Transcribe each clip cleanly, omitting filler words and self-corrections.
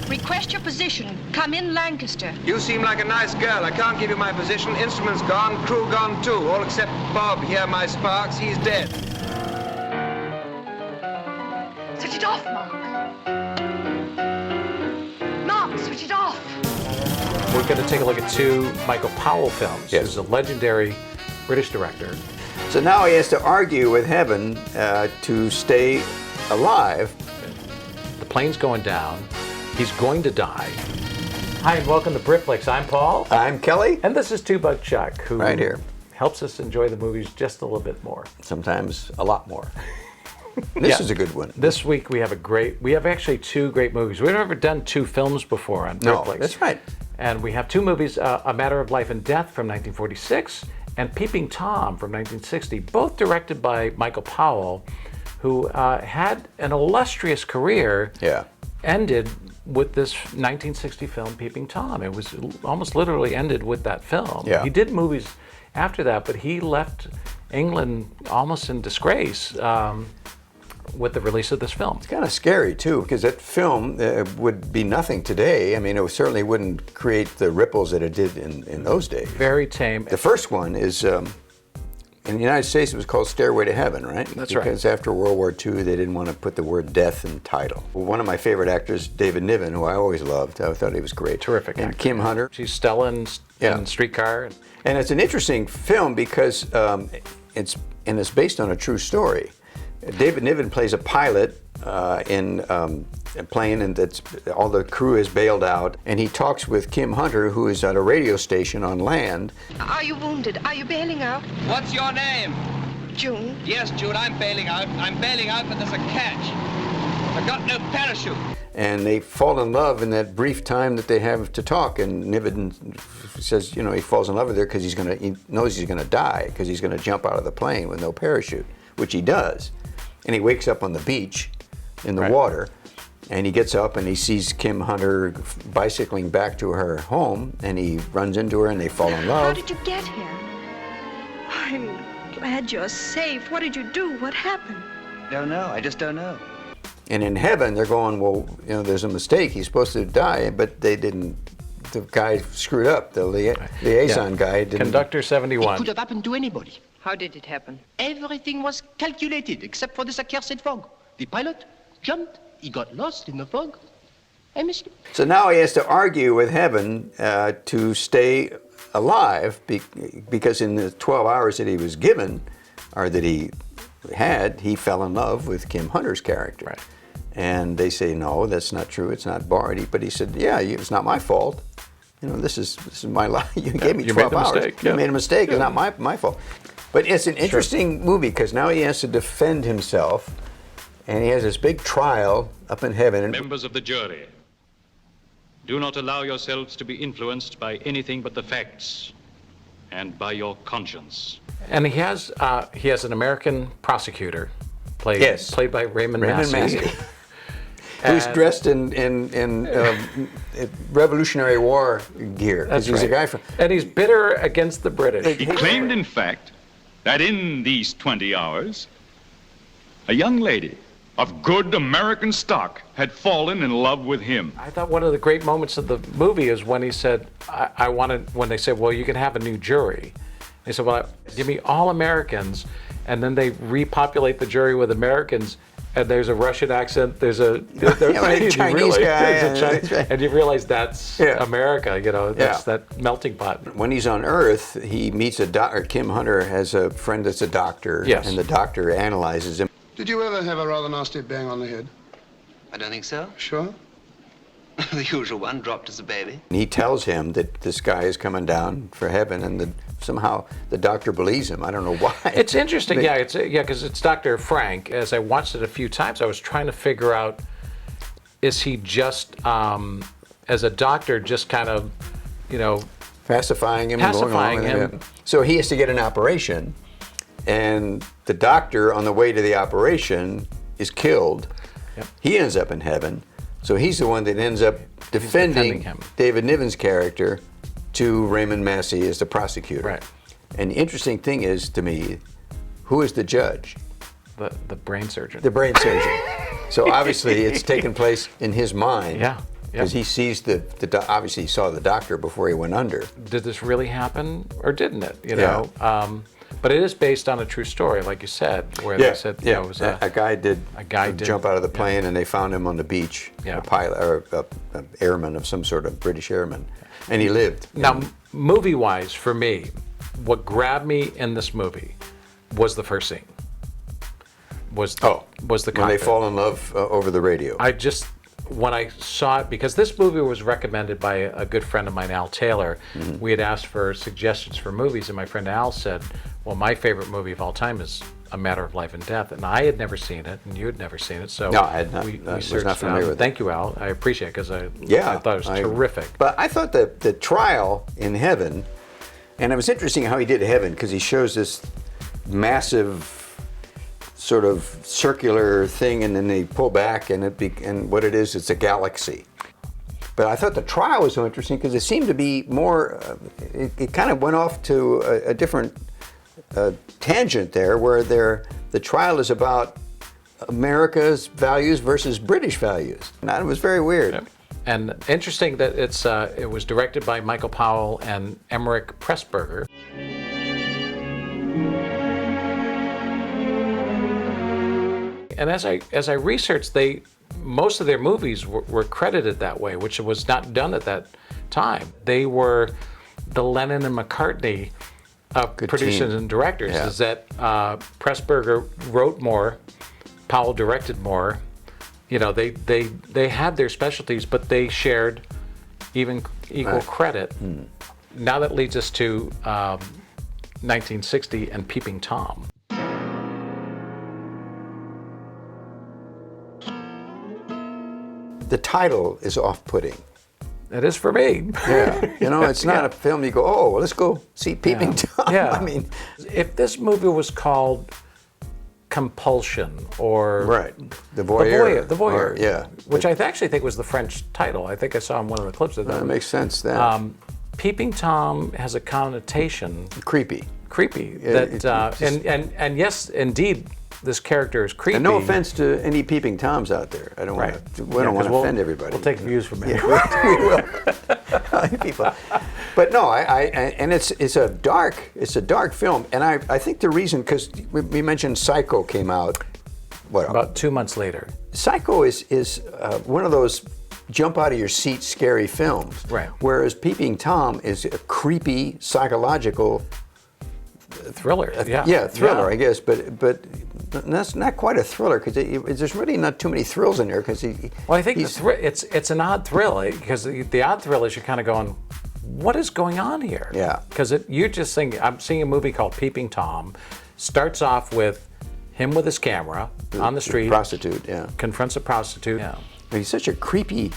Request your position. Come in, Lancaster. You seem like a nice girl. I can't give you my position. Instruments gone, crew gone too. All except Bob here, my Sparks. He's dead. Switch it off, Mark. Mark, switch it off. We're going to take a look at two Michael Powell films. Yes. He's a legendary British director. So now he has to argue with heaven to stay alive. The plane's going down. He's going to die. Hi, and welcome to Brit Flix. I'm Paul. I'm Kelly. And this is Two Buck Chuck, who Right here. helps us enjoy the movies just a little bit more. Sometimes a lot more. This is a good one. This week we have actually two great movies. We've never done two films before on Brit Flix. That's right. And we have two movies, A Matter of Life and Death from 1946 and Peeping Tom from 1960, both directed by Michael Powell, who had an illustrious career. Yeah. Ended with this 1960 film, Peeping Tom. It was almost literally ended with that film. Yeah. He did movies after that, but he left England almost in disgrace with the release of this film. It's kind of scary too, because that film would be nothing today. I mean, it certainly wouldn't create the ripples that it did in those days. Very tame. The first one is, in the United States, it was called Stairway to Heaven, right? That's right. Because after World War II, they didn't want to put the word death in the title. Well, one of my favorite actors, David Niven, who I always loved, I thought he was great. Terrific and actor. Kim Hunter. She's Stella in Streetcar. And it's an interesting film because it's based on a true story. David Niven plays a pilot in a plane, and all the crew is bailed out, and he talks with Kim Hunter, who is at a radio station on land. Are you wounded? Are you bailing out? What's your name? June. Yes, Jude, I'm bailing out. I'm bailing out, but there's a catch. I got no parachute. And they fall in love in that brief time that they have to talk. And Niven says, you know, he falls in love with her because he knows he's going to die, because he's going to jump out of the plane with no parachute, which he does. And he wakes up on the beach in the water, and he gets up and he sees Kim Hunter bicycling back to her home, and he runs into her and they fall in love. How did you get here? I'm glad you're safe. What did you do? What happened? Don't know. I just don't know. And in heaven, they're going, well, you know, there's a mistake. He's supposed to die, but they didn't. The guy screwed up. The liaison guy didn't. Conductor 71. It could have happened to anybody. How did it happen? Everything was calculated except for this accursed fog. The pilot jumped, he got lost in the fog. I missed him. So now he has to argue with heaven to stay alive because in the 12 hours that he was given, or that he had, he fell in love with Kim Hunter's character. Right. And they say, no, that's not true. It's not Barty. But he said, yeah, it's not my fault. You know, this is my life. You gave me 12 hours. Mistake. You made a mistake. It's not my fault. But it's an interesting movie because now he has to defend himself, and he has this big trial up in heaven. Members of the jury, do not allow yourselves to be influenced by anything but the facts and by your conscience. And he has an American prosecutor played by Raymond Massey. Who's dressed in Revolutionary War gear. That's he's right. a guy from. And he's bitter against the British. He claimed, in fact, that in these 20 hours, a young lady of good American stock had fallen in love with him. I thought one of the great moments of the movie is when he said, when they said, well, you can have a new jury. He said, well, give me all Americans, and then they repopulate the jury with Americans, and there's a Russian accent, there's a Chinese guy, and you realize that's America, you know, that's that melting pot. When he's on Earth, he meets a doctor. Kim Hunter has a friend that's a doctor, Yes. and the doctor analyzes him. Did you ever have a rather nasty bang on the head? I don't think so. Sure. The usual one, dropped as a baby. And he tells him that this guy is coming down for heaven, and somehow the doctor believes him. I don't know why. It's interesting, because it's Dr. Frank. As I watched it a few times, I was trying to figure out, is he just, as a doctor, just kind of, you know, pacifying him, and going along with him. So he has to get an operation, and the doctor on the way to the operation is killed. Yep. He ends up in heaven. So he's the one that ends up defending him. David Niven's character to Raymond Massey as the prosecutor. Right. And the interesting thing is, to me, who is the judge? The brain surgeon. The brain surgeon. So obviously it's taken place in his mind. Yeah. Because he sees obviously he saw the doctor before he went under. Did this really happen or didn't it? You know, but it is based on a true story, like you said, where they said it was a guy did jump out of the plane and they found him on the beach, a pilot or an airman of some sort of British airman, and he lived. Now, movie-wise, for me, what grabbed me in this movie was the first scene. Was the cockpit. When they fall in love over the radio. When I saw it, because this movie was recommended by a good friend of mine, Al Taylor, we had asked for suggestions for movies, and my friend Al said, well, my favorite movie of all time is A Matter of Life and Death, and I had never seen it, and you had never seen it, so no, I had not. We was not familiar with it. Thank you, Al. I appreciate it, because I thought it was terrific. But I thought that the trial in heaven, and it was interesting how he did heaven, because he shows this massive sort of circular thing, and then they pull back, and what it is, it's a galaxy. But I thought the trial was so interesting because it seemed to be more. It kind of went off to a different tangent there, where the trial is about America's values versus British values. And that was very weird. Yep. And interesting that it was directed by Michael Powell and Emmerich Pressburger. And as I researched, most of their movies were credited that way, which was not done at that time. They were the Lennon and McCartney producers and directors. Yeah. Is that Pressburger wrote more, Powell directed more. You know, they had their specialties, but they shared equal credit. Now that leads us to 1960 and Peeping Tom. The title is off-putting. It is for me. Yeah, you know, it's not a film you go, oh, well, let's go see Peeping Tom. Yeah. I mean, if this movie was called Compulsion or The Voyeur, The Voyeur, yeah, which I actually think was the French title. I think I saw in one of the clips of that. That makes sense. Then Peeping Tom has a connotation creepy. And yes, indeed, this character is creepy. And no offense to any Peeping Toms out there. I don't want to. We don't want to offend everybody. We'll take views from it. We will. People. But no, and it's a dark film, and I think the reason, because we mentioned Psycho came out. About 2 months later. Psycho is one of those jump out of your seat scary films. Right. Whereas Peeping Tom is a creepy psychological thriller. Thriller, I guess, but that's not quite a thriller, because there's really not too many thrills in there. Because I think it's an odd thrill, because the odd thrill is you're kind of going, what is going on here? Yeah. Because you're just thinking, I'm seeing a movie called Peeping Tom. Starts off with him with his camera on the street. Prostitute, yeah. Confronts a prostitute. Yeah. He's such a creepy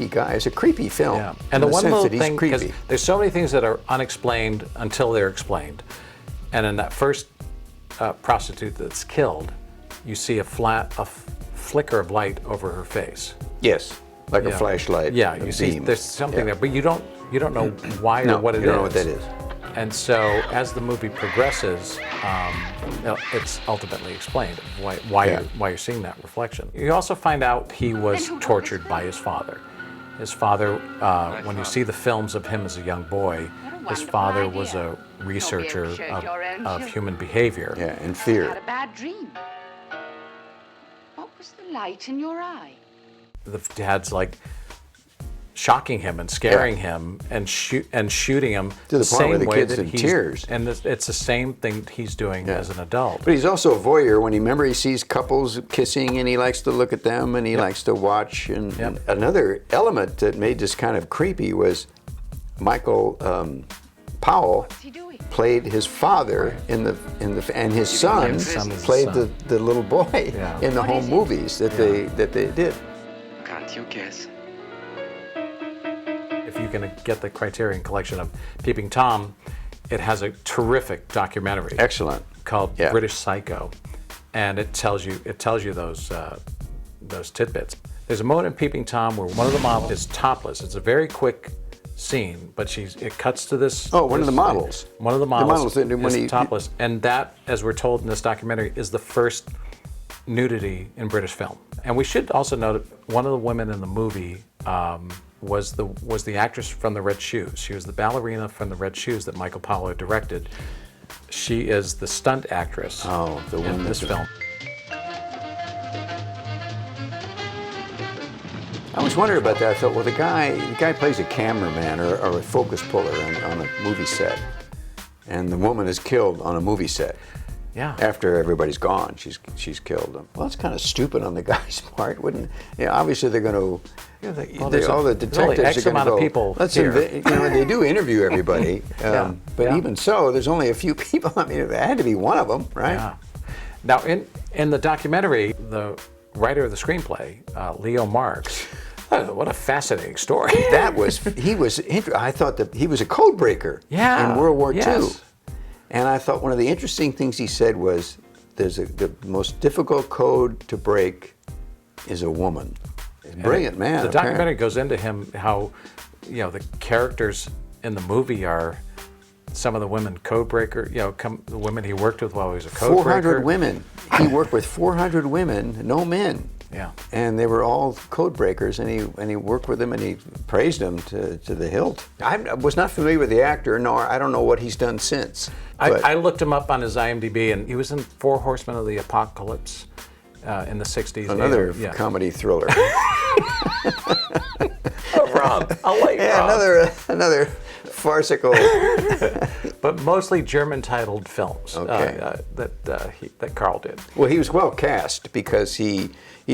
guy. It's a creepy film. Yeah. And the one little thing, because there's so many things that are unexplained until they're explained. And in that first prostitute that's killed, you see a flicker of light over her face. Yes, like a flashlight. Yeah, you see there's something there, but you don't know why or what it is. You don't know what that is. And so as the movie progresses, it's ultimately explained why you're seeing that reflection. You also find out he was tortured by his father. His father, when you see the films of him as a young boy, his father was a researcher of human behavior. Yeah, and fear. I had a bad dream. What was the light in your eye? The dad's like shocking him and scaring him and shooting him to the point where the kid's that in tears. And it's the same thing he's doing as an adult. But he's also a voyeur. When he sees couples kissing, and he likes to look at them, and he likes to watch. And another element that made this kind of creepy was Michael Powell played his father in the and his son played the little boy in the home movies that they did. Can't you guess? If you're going to get the Criterion Collection of Peeping Tom, it has a terrific documentary. Excellent. Called British Psycho, and it tells you those tidbits. There's a moment in Peeping Tom where one of the models is topless. It's a very quick scene, but it cuts to this. Oh, one of the models. One of the models is topless, and that, as we're told in this documentary, is the first nudity in British film. And we should also note one of the women in the movie was the actress from the Red Shoes. She was the ballerina from the Red Shoes that Michael Powell directed. She is the stunt actress in this film. I always wondered about that. I thought, well, the guy plays a cameraman or a focus puller on a movie set, and the woman is killed on a movie set. Yeah. After everybody's gone, she's killed. Well, it's kind of stupid on the guy's part, wouldn't? Obviously they're going to. All the detectives are going to go. People they do interview everybody, but even so, there's only a few people. I mean, it had to be one of them, right? Yeah. Now, in the documentary, the writer of the screenplay, Leo Marks. What a fascinating story. I thought that he was a code breaker in World War II. And I thought one of the interesting things he said was, the most difficult code to break is a woman. Brilliant man. The documentary goes into him how, the characters in the movie are some of the women code breaker, the women he worked with while he was a code breaker. 400 women. He worked with 400 women, no men. Yeah. And they were all code breakers, and he worked with them, and he praised them to the hilt. I was not familiar with the actor, nor I don't know what he's done since. I looked him up on his IMDb, and he was in Four Horsemen of the Apocalypse in the 60s. Another comedy thriller. Rob, I'll let you Rob. Another farcical. But mostly German-titled films that Carl did. Well, he was well cast because he's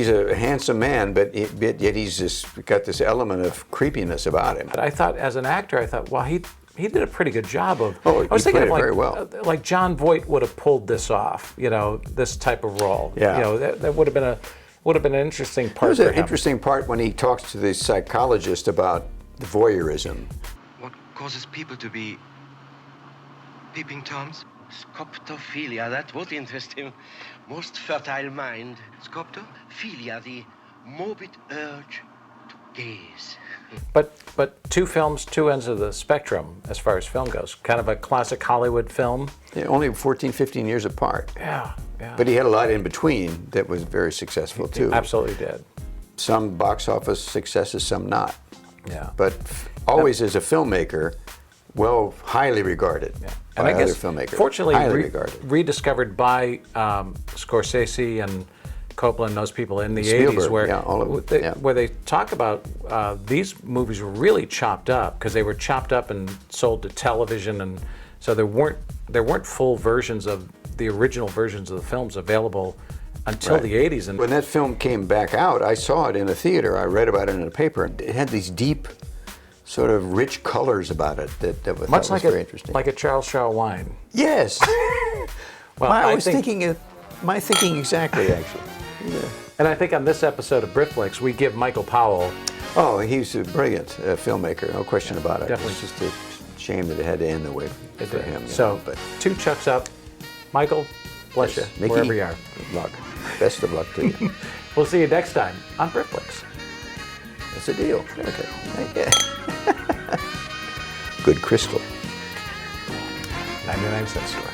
a handsome man, but yet he's just got this element of creepiness about him. But I thought, as an actor, well, he did a pretty good job of. I was thinking of very well. Like John Voight would have pulled this off, this type of role. Yeah. That would have been an interesting part. There's an interesting part when he talks to the psychologist about the voyeurism. What causes people to be peeping toms? Scoptophilia, that would interest him. Most fertile mind. Scoptophilia, the morbid urge to gaze. But two films, two ends of the spectrum as far as film goes. Kind of a classic Hollywood film. Yeah, only 14, 15 years apart. Yeah. But he had a lot in between that was very successful too. He absolutely did. Some box office successes, some not. Yeah. But always as a filmmaker, highly regarded by other filmmakers. Fortunately, regarded. Rediscovered by Scorsese and Coppola and those people in the Spielberg, 80s, where they talk about these movies were really chopped up because they were chopped up and sold to television, and so there weren't full versions of the original versions of the films available until the 80s. And when that film came back out, I saw it in a theater. I read about it in a paper. It had these deep, sort of rich colors about it that was very interesting. Like a Charles Shaw wine. Yes. Well, I was thinking exactly, actually. Yeah. And I think on this episode of Brit Flix, we give Michael Powell. Oh, he's a brilliant filmmaker, no question about it. Definitely. It's just a shame that it had to end the way for him. So, two chucks up. Michael, bless you, Mickey, wherever you are. Good luck. Best of luck to you. We'll see you next time on Brit Flix. That's a deal. Okay. Good crystal. 99-cent store.